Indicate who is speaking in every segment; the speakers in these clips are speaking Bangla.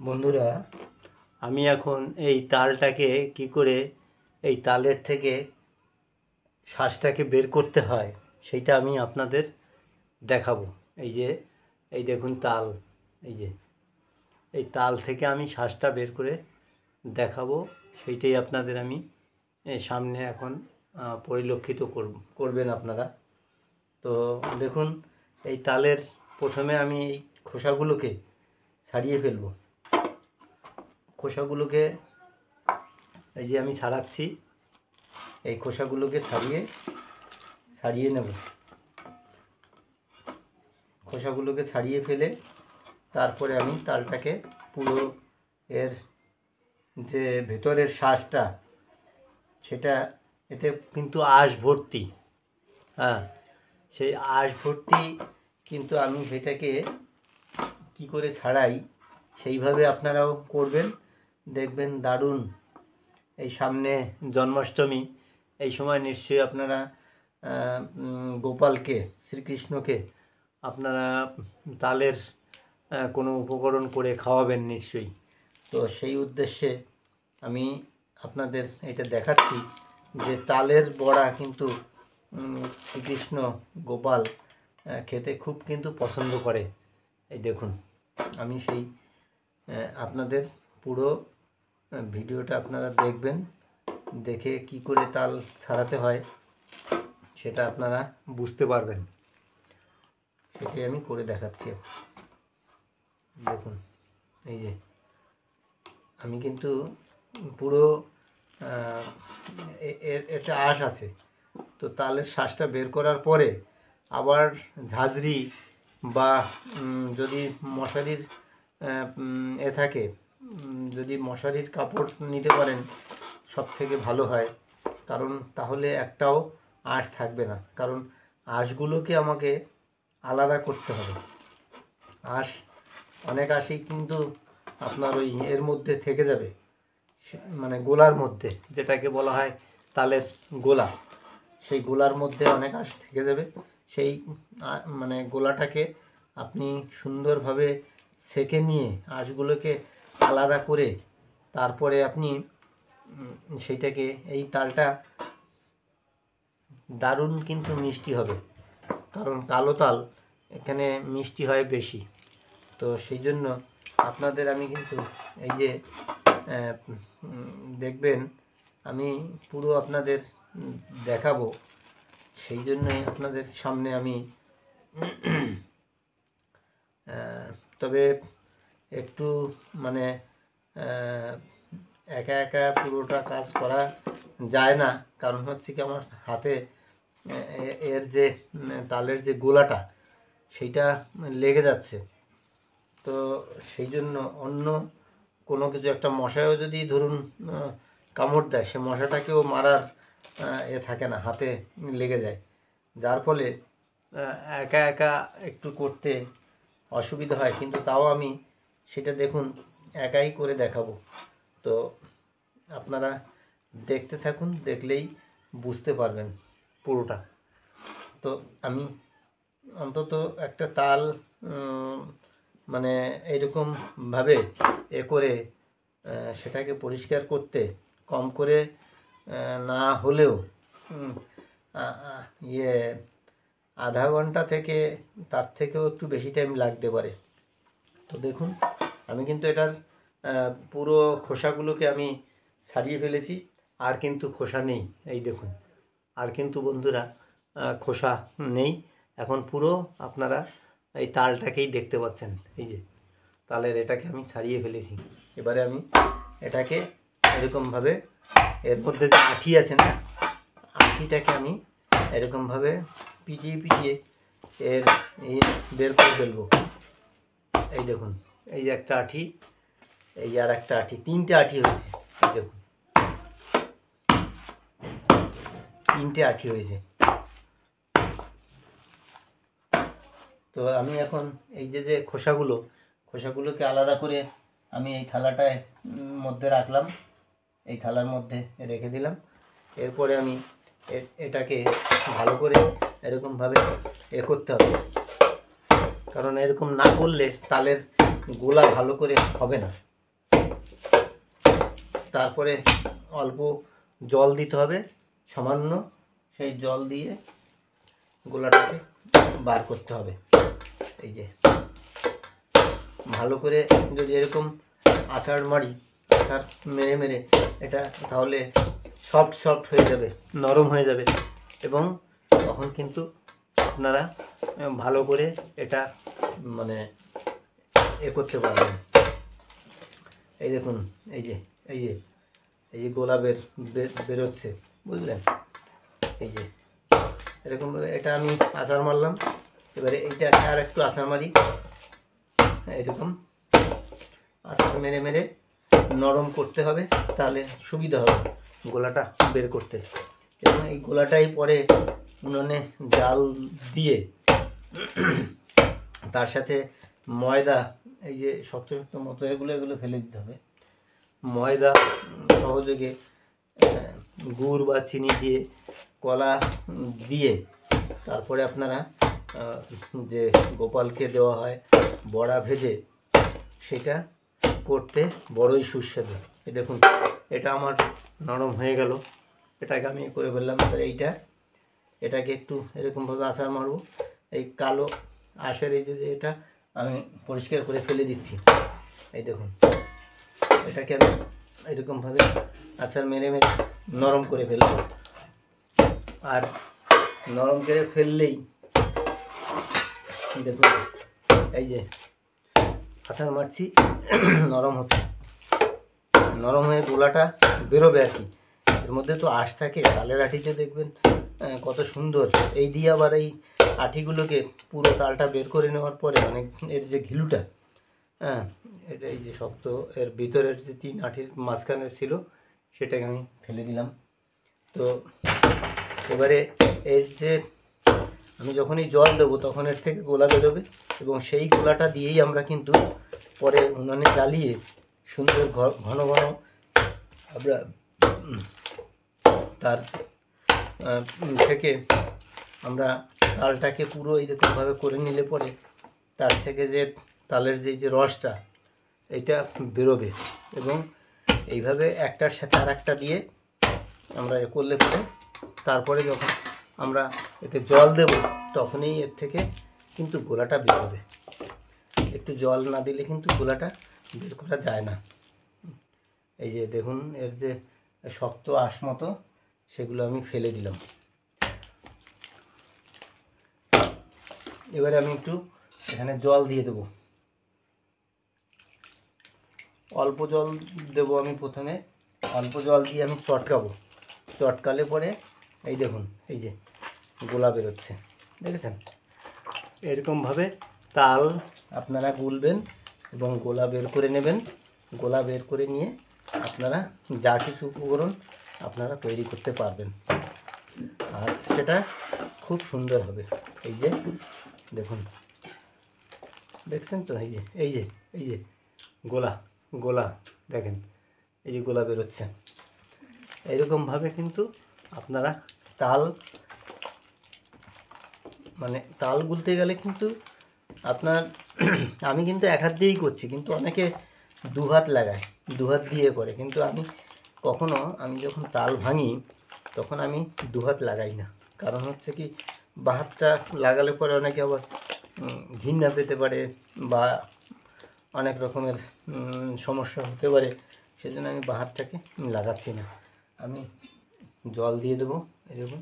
Speaker 1: বন্ধুরা, আমি এখন এই তালটাকে কি করে এই তালের থেকে শ্বাসটাকে বের করতে হয় সেইটা আমি আপনাদের দেখাবো। এই দেখুন তাল, এই তাল থেকে আমি শ্বাসটা বের করে দেখাবো। সেইটাই আপনাদের আমি সামনে এখন পরিলক্ষিত করবেন আপনারা। তো দেখুন, এই তালের প্রথমে আমি এই খোসাগুলোকে ছাড়িয়ে ফেলবো। খোসাগুলোকে আমি ছাড়াচ্ছি। এই খোসাগুলোকে ছাড়িয়ে নেব। খোসাগুলোকে ছাড়িয়ে ফেলে তারপরে আমি তালটাকে পুরো এর যে ভেতরের শ্বাসটা সেটা এতে কিন্তু আঁশ ভর্তি, সেই আঁশ ভর্তি কিন্তু আমি সেটাকে কি করে ছাড়াই সেইভাবে আপনারাও করবেন, দেখবেন দারুণ। এই সামনে জন্মাষ্টমী, এই সময় নিশ্চয়ই আপনারা গোপালকে, শ্রীকৃষ্ণকে আপনারা তালের কোনো উপকরণ করে খাওয়াবেন নিশ্চয়ই। তো সেই উদ্দেশ্যে আমি আপনাদের এটা দেখাচ্ছি যে তালের বড়া কিন্তু শ্রীকৃষ্ণ, গোপাল খেতে খুব কিন্তু পছন্দ করে। এই দেখুন, আমি সেই আপনাদের পুরো ভিডিওটা আপনারা দেখবেন, দেখে কি করে তাল ছাড়াতে হয় সেটা আপনারা বুঝতে পারবেন। সেটাই আমি করে দেখাচ্ছি। দেখুন, এই যে আমি কিন্তু পুরো এটা আঁশ আছে। তো তালের শ্বাসটা বের করার পরে আবার ঝাঁঝরি বা যদি মশারির থাকে, যদি মশারির কাপড় নিতে পারেন সব থেকে ভালো হয়, কারণ তাহলে একটাও আঁশ থাকবে না। কারণ আঁশগুলোকে আমাকে আলাদা করতে হবে। অনেক আঁশই কিন্তু আপনার ওই এর মধ্যে থেকে যাবে, মানে গোলার মধ্যে, যেটাকে বলা হয় তালের গোলা। সেই গোলার মধ্যে অনেক আঁশ থেকে যাবে। সেই মানে গোলাটাকে আপনি সুন্দরভাবে সেঁকে নিয়ে আঁশগুলোকে আলাদা করে তারপরে আপনি সেইটাকে, এই তালটা দারুণ কিন্তু মিষ্টি হবে, কারণ কালো তাল এখানে মিষ্টি হয় বেশি। তো সেই জন্য আপনাদের আমি কিন্তু এই যে দেখবেন, আমি পুরো আপনাদের দেখাবো। সেই জন্যই আপনাদের সামনে আমি তবে একটু মানে একা একা পুরোটা কাজ করা যায় না, কারণ হচ্ছে কি আমার হাতে এর যে তালের যে গোলাটা সেইটা লেগে যাচ্ছে। তো সেই জন্য অন্য কোনো কিছু, একটা মশাও যদি ধরুন কামড় দেয়, সে মশাটাকেও মারার থাকে না, হাতে লেগে যায়। যার ফলে একা একা একটু করতে অসুবিধা হয়, কিন্তু তাও আমি সেটা দেখুন একাই করে দেখাবো। তো আপনারা দেখতে থাকুন, দেখলেই বুঝতে পারবেন পুরোটা। তো আমি অন্তত একটা তাল মানে এইরকমভাবে করে সেটাকে পরিষ্কার করতে কম করে না হলেও আধা ঘন্টা থেকে তার থেকেও একটু বেশি টাইম লাগতে পারে। তো দেখুন, আমি কিন্তু এটার পুরো খোসাগুলোকে আমি ছাড়িয়ে ফেলেছি, আর কিন্তু খোসা নেই। এই দেখুন, আর কিন্তু বন্ধুরা খোসা নেই। এখন পুরো আপনারা এই তালটাকেই দেখতে পাচ্ছেন। এই যে তালের এটাকে আমি ছাড়িয়ে ফেলেছি। এবারে আমি এটাকে এরকমভাবে, এর মধ্যে যে আঠি আছে না, আঠিটাকে আমি এরকমভাবে পিটিয়ে পিটিয়ে এর বের করে ফেলবো। এই দেখুন, এই যে একটা আঠি, এই আর একটা আঠি, তিনটে আঠি হয়েছে। দেখুন, তিনটে আঠি হয়েছে। তো আমি এখন এই যে খোসাগুলোকে আলাদা করে আমি এই থালাটায় মধ্যে রাখলাম, এই থালার মধ্যে রেখে দিলাম। এরপরে আমি এটাকে ভালো করে এরকমভাবে করতে হবে, কারণ এরকম না করলে তালের গোলা ভালো করে হবে না। তারপরে অল্প জল দিতে হবে সামান্য, সেই জল দিয়ে গোলাটাকে বার করতে হবে। এই যে ভালো করে যদি এরকম আছাড় মারি, আছাড় মেরে মেরে এটা, তাহলে সফট হয়ে যাবে, নরম হয়ে যাবে, এবং তখন কিন্তু আপনারা ভালো করে এটা মানে করতে পারবেন। এই দেখুন, এই যে এই যে এই যে গোলা বেরোচ্ছে, বুঝলেন? এই যে এরকমভাবে এটা আমি আছাড় মারলাম। এবারে এইটা আর একটু আছাড় মারি, এরকম আছাড় মেরে মেরে নরম করতে হবে, তাহলে সুবিধা হবে গোলাটা বের করতে। এবং এই গোলাটাই পরে উনুনে জাল দিয়ে তার সাথে ময়দা, এই যে শক্ত মতো এগুলো ফেলে দিতে হবে। ময়দা সহযোগে গুড় বা চিনি দিয়ে, কলা দিয়ে, তারপরে আপনারা যে গোপালকে দেওয়া হয় বড়া ভেজে, সেটা করতে বড়ই সুস্বাদু। এই দেখুন, এটা আমার নরম হয়ে গেল, এটাকে আমি করে ফেললাম। এবার এটাকে একটু এরকমভাবে আছাড় মারব। এই কালো আঁশের এই যে এটা আমি পরিষ্কার করে ফেলে দিচ্ছি। এই দেখুন, এটাকে আমি এরকমভাবে আছাড় মেরে মেরে নরম করে ফেলব। আর নরম করে ফেললেই দেখুন, এই যে আছাড় মারছি, নরম হচ্ছে, নরম হয়ে গোলাটা বেরোবে আর কি। এর মধ্যে তো আঁশ থাকে, তালের আঁটিতে দেখবেন কত সুন্দর। এই দিয়ে আবার এই আঁটিগুলোকে পুরো তালটা বের করে নেওয়ার পরে, মানে এর যে ঘিলুটা, হ্যাঁ, এটা এই যে শক্ত, এর ভিতরের যে 3 আঁটির মাঝখানে ছিল, সেটাকে আমি ফেলে দিলাম। তো এবারে এর যে আমি যখনই জল দেবো তখন এর থেকে গোলা বেরোবে, এবং সেই গোলাটা দিয়েই আমরা কিন্তু পরে উনুনে জ্বালিয়ে সুন্দর ঘন ঘন আমরা তার থেকে আমরা তালটাকে পুরো এইরকমভাবে করে নিলে পরে তার থেকে যে তালের যে রসটা, এটা বেরোবে। এবং এইভাবে একটার সাথে আর একটা দিয়ে আমরা করলে পরে, তারপরে যখন আমরা এতে জল দেব তখনই এর থেকে কিন্তু গোলাটা বেরোবে। একটু জল না দিলে কিন্তু গোলাটা বের করা যায় না। এই যে দেখুন, এর যে শক্ত আঁশ মতো, সেগুলো আমি ফেলে দিলাম। এবারে আমি একটু এখানে জল দিয়ে দেব, অল্প জল দেব আমি প্রথমে। অল্প জল দিয়ে আমি চটকালে পরে এই দেখুন, এই যে গোলা বেরোচ্ছে, দেখেছেন? এরকমভাবে তাল আপনারা গুলবেন এবং গোলা বের করে নেবেন। গোলা বের করে নিয়ে আপনারা যা কিছু উপকরণ আপনারা তৈরি করতে পারবেন, আর সেটা খুব সুন্দর হবে। এই যে দেখুন, দেখছেন তো? এই যে গোলা দেখেন, এই যে গোলা বেরোচ্ছে। এইরকমভাবে কিন্তু আপনারা তাল গুলতে গেলে কিন্তু আপনার আমি কিন্তু এক হাত দিয়েই করছি, কিন্তু অনেকে 2 হাত লাগায়, 2 হাত দিয়ে করে, কিন্তু আমি যখন তাল ভাঙি তখন আমি 2 হাত লাগাই না। কারণ হচ্ছে কি, বাঁ হাতটা লাগালে পরে অনেকে আবার ঘৃণা পেতে পারে বা অনেক রকমের সমস্যা হতে পারে, সেজন্য আমি বাঁ হাতটাকে লাগাচ্ছি না। আমি জল দিয়ে দেবো, এই দেখুন,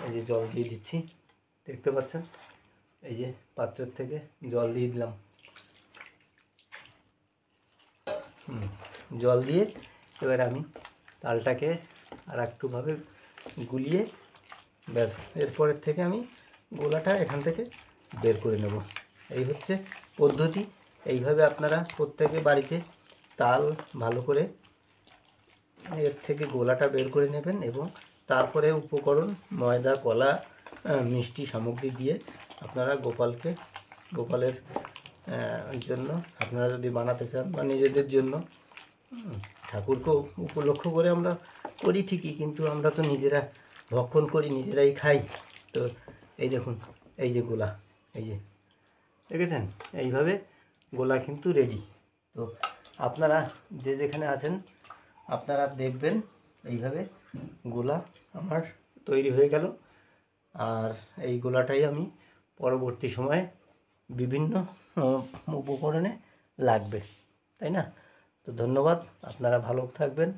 Speaker 1: এই যে জল দিয়ে দিচ্ছি, দেখতে পাচ্ছেন? এই যে পাত্রের থেকে জল দিয়ে দিলাম। জল দিয়ে এবার আমি তালটাকে আর একটুভাবে গুলিয়ে, ব্যাস, এরপরের থেকে আমি গোলাটা এখান থেকে বের করে নেব। এই হচ্ছে পদ্ধতি। এইভাবে আপনারা প্রত্যেকে বাড়িতে তাল ভালো করে এর থেকে গোলাটা বের করে নেবেন, এবং তারপরে উপকরণ ময়দা, কলা, মিষ্টি সামগ্রী দিয়ে আপনারা গোপালের জন্য আপনারা যদি বানাতে চান বা নিজেদের জন্য, ঠাকুরকে উপলক্ষ করে আমরা করি ঠিকই, কিন্তু আমরা তো নিজেরা ভক্ষণ করি, নিজেরাই খাই। তো এই দেখুন, এই যে গোলা, এই যে দেখেছেন, এইভাবে গোলা কিন্তু রেডি। তো আপনারা যে যেখানে আছেন আপনারা দেখবেন এইভাবে গোলা আমার তৈরি হয়ে গেল। আর এই গোলাটাই আমি পরবর্তী সময়ে বিভিন্ন উপকরণে লাগবে, তাই না? তো ধন্যবাদ, আপনারা ভালো থাকবেন।